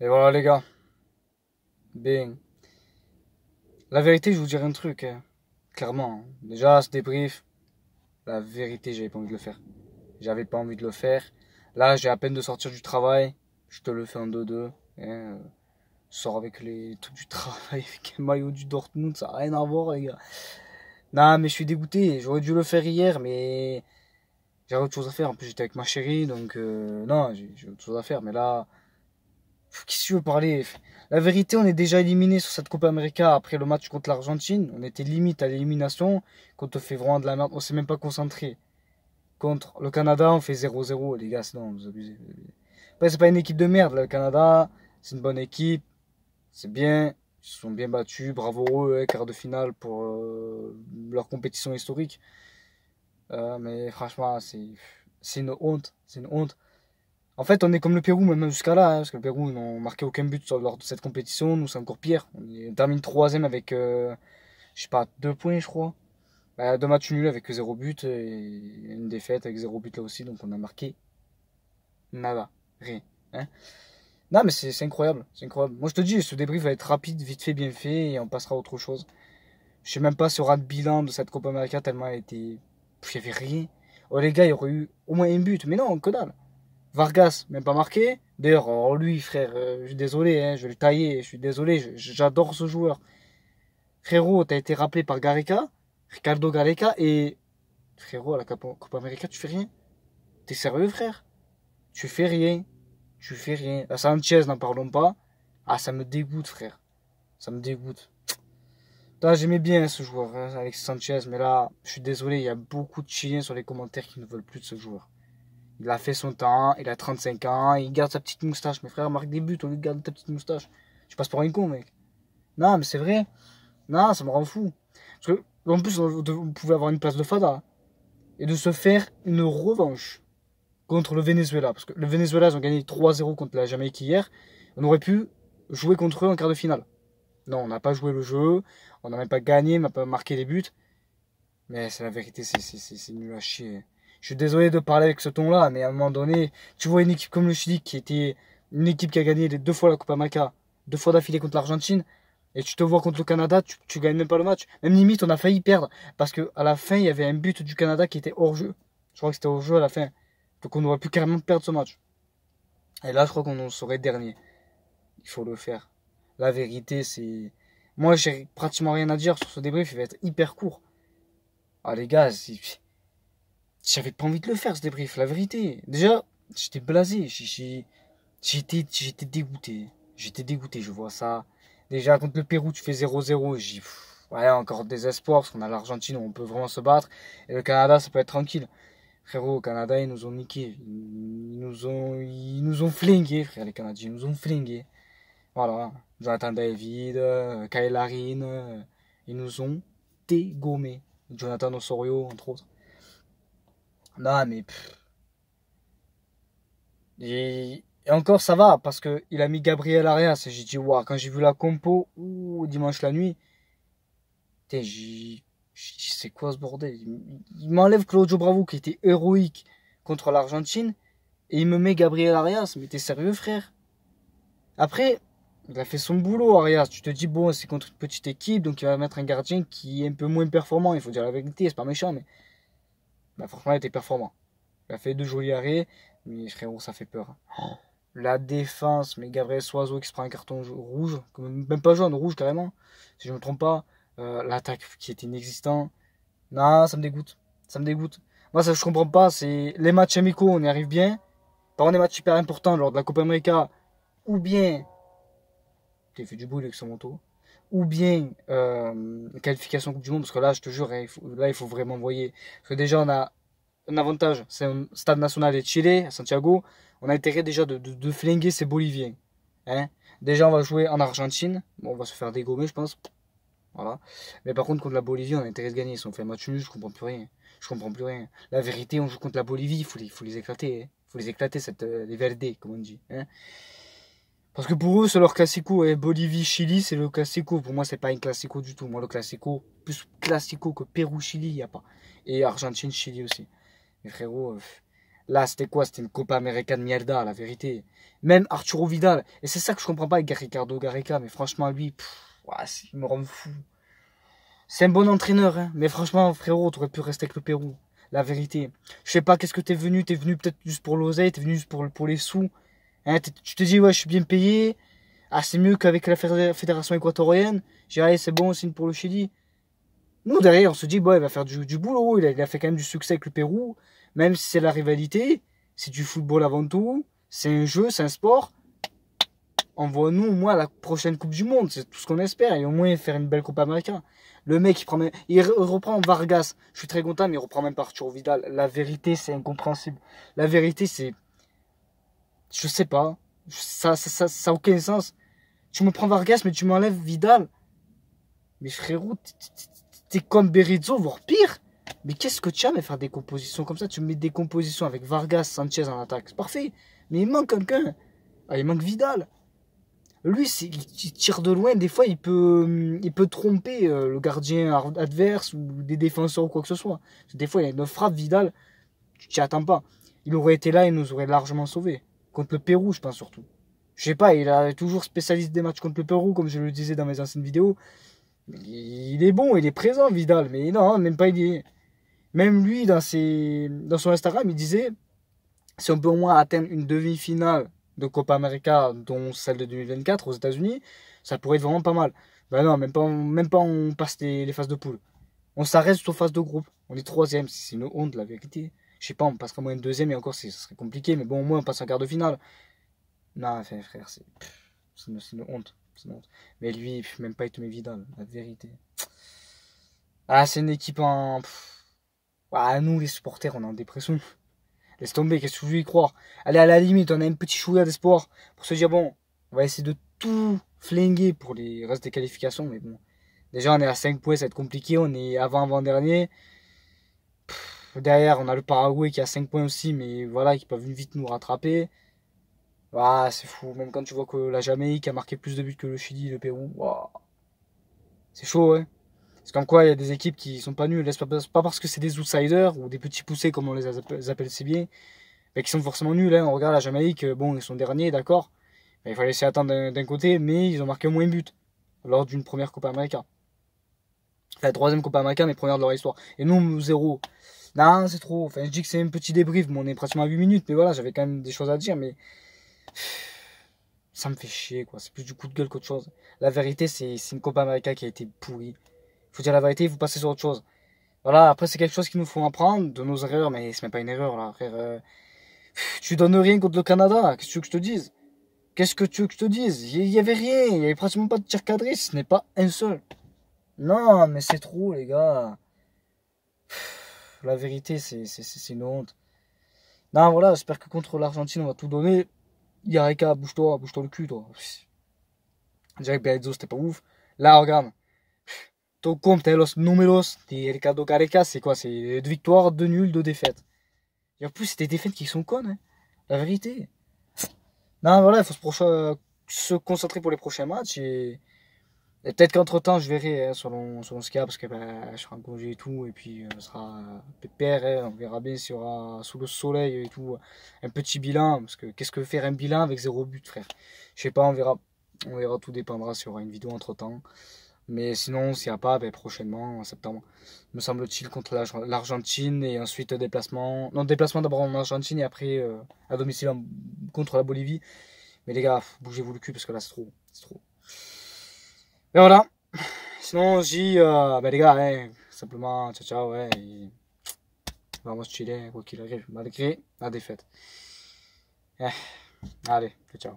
Et voilà les gars, bien. La vérité, je vous dirais un truc, hein. Clairement, hein. Déjà, ce débrief, la vérité, j'avais pas envie de le faire. J'avais pas envie de le faire. Là, j'ai à peine de sortir du travail. Je te le fais en 2-2. Hein. Je sors avec les trucs du travail, avec un maillot du Dortmund, ça n'a rien à voir, les gars. Non, mais je suis dégoûté. J'aurais dû le faire hier, mais j'avais autre chose à faire. En plus, j'étais avec ma chérie, donc non, j'ai autre chose à faire. Mais là, qu'est-ce que tu veux parler? La vérité, on est déjà éliminé sur cette Copa América après le match contre l'Argentine. On était limite à l'élimination. Quand on fait vraiment de la merde, on s'est même pas concentré. Contre le Canada, on fait 0-0. Les gars, sinon, vous abusez. Après, c'est pas une équipe de merde, là, le Canada. C'est une bonne équipe. C'est bien. Ils se sont bien battus. Bravo eux, hein, quart de finale pour leur compétition historique. Mais franchement, c'est une honte. C'est une honte. En fait, on est comme le Pérou, même jusqu'à là, hein, parce que le Pérou, ils n'ont marqué aucun but lors de cette compétition. Nous, c'est encore pire. On termine troisième avec, je sais pas, 2 points, je crois. Bah, 2 matchs nuls avec 0 but et une défaite avec 0 but là aussi. Donc, on a marqué nada, rien. Hein. Non, mais c'est incroyable. C'est incroyable. Moi, je te dis, ce débrief va être rapide, vite fait, bien fait, et on passera à autre chose. Je sais même pas si on aura de bilan de cette Copa América tellement elle était. Il y avait rien. Oh, les gars, il y aurait eu au moins un but. Mais non, que dalle. Vargas, même pas marqué. D'ailleurs, lui, frère, je suis désolé, hein, je vais le tailler, je suis désolé, j'adore ce joueur. Frérot, t'as été rappelé par Gareca, Ricardo Gareca, et frérot, à la Copa América, tu fais rien. T'es sérieux, frère? Tu fais rien. Tu fais rien. À Sanchez, n'en parlons pas. Ah, ça me dégoûte, frère. Ça me dégoûte. Putain, j'aimais bien ce joueur, hein, Alexis Sanchez, mais là, je suis désolé, il y a beaucoup de Chiliens sur les commentaires qui ne veulent plus de ce joueur. Il a fait son temps, il a 35 ans, il garde sa petite moustache. Mes frères marquent des buts au lieu de garder ta petite moustache. Tu passes pour un con, mec. Non, mais c'est vrai. Non, ça me rend fou. Parce que, en plus, on pouvait avoir une place de Fada. Et de se faire une revanche contre le Venezuela. Parce que le Venezuela, ils ont gagné 3-0 contre la Jamaïque hier. On aurait pu jouer contre eux en quart de finale. Non, on n'a pas joué le jeu. On n'a même pas gagné, on n'a pas marqué les buts. Mais c'est la vérité, c'est nul à chier. Je suis désolé de parler avec ce ton-là, mais à un moment donné, tu vois une équipe comme le Chili qui était une équipe qui a gagné les 2 fois la Copa América, 2 fois d'affilée contre l'Argentine, et tu te vois contre le Canada, tu gagnes même pas le match. Même limite, on a failli perdre, parce que à la fin, il y avait un but du Canada qui était hors jeu. Je crois que c'était hors jeu à la fin. Donc on aurait pu carrément perdre ce match. Et là, je crois qu'on en serait dernier. Il faut le faire. La vérité, c'est... Moi, j'ai pratiquement rien à dire sur ce débrief, il va être hyper court. Ah les gars, j'avais pas envie de le faire ce débrief, la vérité. Déjà, j'étais blasé, j'étais dégoûté. J'étais dégoûté, je vois ça. Déjà, contre le Pérou, tu fais 0-0. Ouais, encore des espoirs, parce qu'on a l'Argentine où on peut vraiment se battre. Et le Canada, ça peut être tranquille. Frérot, au Canada, ils nous ont niqué. Ils nous ont flingué, frère, les Canadiens. Ils nous ont flingué. Voilà. Jonathan David, Kyle Larin, ils nous ont dégommé. Jonathan Osorio, entre autres. Non, mais et encore, ça va, parce que il a mis Gabriel Arias. Et j'ai dit, waouh, quand j'ai vu la compo, ouh, dimanche la nuit, putain, j'ai dit, c'est quoi ce bordel? Il m'enlève Claudio Bravo, qui était héroïque contre l'Argentine, et il me met Gabriel Arias. Mais t'es sérieux, frère? Après, il a fait son boulot, Arias. Tu te dis, bon, c'est contre une petite équipe, donc il va mettre un gardien qui est un peu moins performant. Il faut dire la vérité, c'est pas méchant, mais bah, franchement, il était performant. Il a fait 2 jolis arrêts, mais frérot, ça fait peur. La défense, mais Gabriel Soiseau qui se prend un carton rouge, même pas jaune, rouge carrément, si je me trompe pas. L'attaque qui était inexistant. Non, ça me dégoûte. Ça me dégoûte. Moi, ça, je comprends pas. C'est les matchs amicaux, on y arrive bien. Par contre, des matchs super importants lors de la Copa América, ou bien, t'as fait du boulot avec son manteau, ou bien qualification Coupe du Monde, parce que là, je te jure, hein, là, il faut vraiment envoyer. Parce que déjà, on a un avantage, c'est un stade national de Chile, à Santiago. On a intérêt déjà de flinguer ces Boliviens. Hein. Déjà, on va jouer en Argentine. Bon, on va se faire dégommer, je pense. Voilà. Mais par contre, contre la Bolivie, on a intérêt de gagner. Si on fait un match nul, je comprends plus rien. Je comprends plus rien. La vérité, on joue contre la Bolivie, il faut les éclater. Hein. Il faut les éclater, les Verdes, comme on dit. Hein. Parce que pour eux, c'est leur classico. Et Bolivie-Chili, c'est le classico. Pour moi, c'est pas un classico du tout. Moi, le classico, plus classico que Pérou-Chili, il n'y a pas. Et Argentine-Chili aussi. Mais frérot, Là, c'était quoi? C'était une Copa América de mierda, la vérité. Même Arturo Vidal. Et c'est ça que je comprends pas avec Ricardo Gareca. Mais franchement, lui, ouah, il me rend fou. C'est un bon entraîneur, hein. Mais franchement, frérot, t'aurais pu rester avec le Pérou. La vérité. Je sais pas qu'est-ce que t'es venu. T'es venu peut-être juste pour l'oseille. T'es venu juste pour les sous. Hein, tu te dis, ouais, je suis bien payé. Ah, c'est mieux qu'avec la fédération équatorienne. J'ai dit, allez, c'est bon, on signe pour le Chili. Nous, derrière, on se dit, bon, il va faire du boulot. Il a fait quand même du succès avec le Pérou. Même si c'est la rivalité, c'est du football avant tout. C'est un jeu, c'est un sport. Envoie-nous au moins la prochaine Coupe du Monde. C'est tout ce qu'on espère. Et au moins faire une belle Coupe américaine. Le mec, il reprend Vargas. Je suis très content, mais il reprend même pas Arturo Vidal. La vérité, c'est incompréhensible. La vérité, c'est. Je sais pas. Ça a aucun sens. Tu me prends Vargas, mais tu m'enlèves Vidal. Mais frérot, t'es comme Berizzo, voire pire. Mais qu'est-ce que tu as à faire des compositions comme ça? Tu me mets des compositions avec Vargas, Sanchez en attaque. C'est parfait. Mais il manque quelqu'un. Ah, il manque Vidal. Lui, il tire de loin. Des fois, il peut tromper le gardien adverse ou des défenseurs ou quoi que ce soit. Des fois, il y a une frappe Vidal. Tu t'y attends pas. Il aurait été là, il nous aurait largement sauvés. Contre le Pérou, je pense surtout. Je sais pas, il est toujours spécialiste des matchs contre le Pérou, comme je le disais dans mes anciennes vidéos. Il est bon, il est présent, Vidal. Mais non, même pas il est. Même lui, dans son Instagram, il disait si on peut au moins atteindre une demi-finale de Copa América, dont celle de 2024 aux États-Unis, ça pourrait être vraiment pas mal. Ben non, même pas on passe les phases de poule. On s'arrête aux phases de groupe. On est troisième, c'est une honte, la vérité. Je sais pas, on passera moins une deuxième et encore, ça serait compliqué, mais bon, au moins on passe en quart de finale. Non, enfin, frère, c'est une honte. C'est une honte. Mais lui, même pas il te met Vidal, la vérité. Ah, c'est une équipe en. Ah, nous, les supporters, on est en dépression. Laisse tomber, qu'est-ce que tu veux y croire? Allez, à la limite, on a un petit chouïa d'espoir pour se dire, bon, on va essayer de tout flinguer pour les restes des qualifications, mais bon. Déjà, on est à 5 points, ça va être compliqué, on est avant-dernier. Derrière, on a le Paraguay qui a 5 points aussi, mais voilà, qui peuvent vite nous rattraper. Ah, c'est fou, même quand tu vois que la Jamaïque a marqué plus de buts que le Chili, le Pérou. Wow. C'est chaud, hein. C'est comme quoi il y a des équipes qui sont pas nulles. C'est pas parce que c'est des outsiders ou des petits poussés comme on les appelle si bien, mais qui sont forcément nuls. Hein. On regarde la Jamaïque, bon, ils sont derniers, d'accord. Mais il fallait s'y attendre d'un côté, mais ils ont marqué au moins un but lors d'une première Copa América. Enfin, troisième Copa América, mais première de leur histoire. Et nous, zéro. Non, c'est trop. Enfin, je dis que c'est un petit débrief, mais on est pratiquement à 8 minutes. Mais voilà, j'avais quand même des choses à dire, mais ça me fait chier, quoi. C'est plus du coup de gueule qu'autre chose. La vérité, c'est une Copa América qui a été pourrie. Faut dire la vérité, vous passez sur autre chose. Voilà, après c'est quelque chose qu'il nous faut apprendre de nos erreurs, mais c'est même pas une erreur là, frère. Tu donnes rien contre le Canada, qu'est-ce que tu veux que je te dise? Qu'est-ce que tu veux que je te dise? Il y avait rien, il y avait pratiquement pas de tir cadré, ce n'est pas un seul. Non, mais c'est trop les gars. La vérité, c'est une honte. Non, voilà, j'espère que contre l'Argentine on va tout donner. Yareka, bouge-toi le cul toi. Déjà que Berizzo c'était pas ouf. Là, regarde. Ton compte, los números de Ricardo Gareca, c'est quoi? C'est 2 victoires, 2 nuls, 2 défaites. Et en plus, c'est des défaites qui sont connes, hein. La vérité. Non, voilà, il faut se concentrer pour les prochains matchs. Et peut-être qu'entre temps, je verrai, hein, selon ce qu'il y a, parce que je serai en congé et tout. Et puis, ce sera pépère, hein, on verra bien s'il y aura sous le soleil et tout. Un petit bilan. Parce que qu'est-ce que faire un bilan avec 0 but, frère? Je sais pas, on verra. On verra, tout dépendra s'il y aura une vidéo entre temps. Mais sinon, s'il n'y a pas, ben, prochainement, en septembre, me semble-t-il, contre l'Argentine et ensuite déplacement. Non, déplacement d'abord en Argentine et après à domicile contre la Bolivie. Mais les gars, bougez-vous le cul parce que là, c'est trop. C'est trop. Et voilà. Sinon, je dis, ben, les gars, hein, simplement, ciao, ciao, ouais. Et vamos chiller, quoi qu'il arrive, malgré la défaite. Allez, ciao.